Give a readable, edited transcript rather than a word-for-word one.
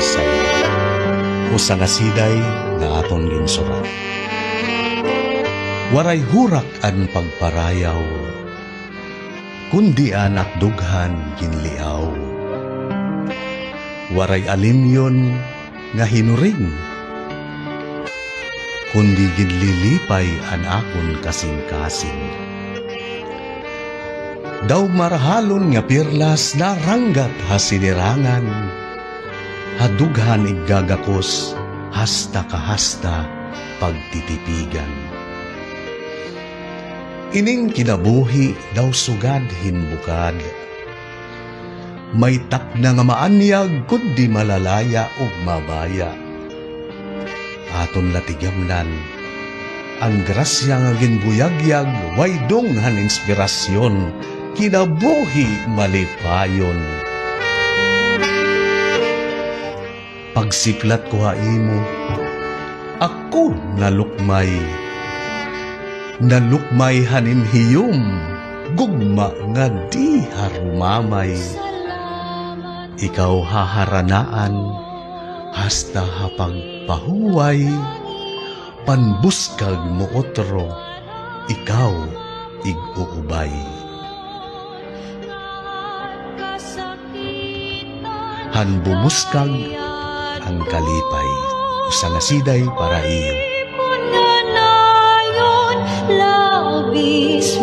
dalisay. Usa nga siday nga aton ginsurat. Waray hurak an pagparayaw, kundi anak dughan ginliaw. Waray alimyon nga hinuring, kundi ginlilipay an akon kasing-kasing. Daw marahalon nga pirlas na ranggat hasinirangan, hadughan igagakos hasta kahasta pagtitipigan. Ining kinabuhi daw sugad hinbukad, may takna nga maanyag kundi malalaya ug mabaya. Aton latigamnan ang grasya nga ginbuyagyag, way donghan inspirasyon, kinabuhi malipayon. Pagsiklat ko haimo, ako nalukmay haninhiyom, gugma nga di harumamay. Ikaw haharanaan, hasta hapagpahuway, panbuskag mo otro, ikaw ig-uubay. Han bumuskag ang kalipay, usa nga siday para iyo. Labis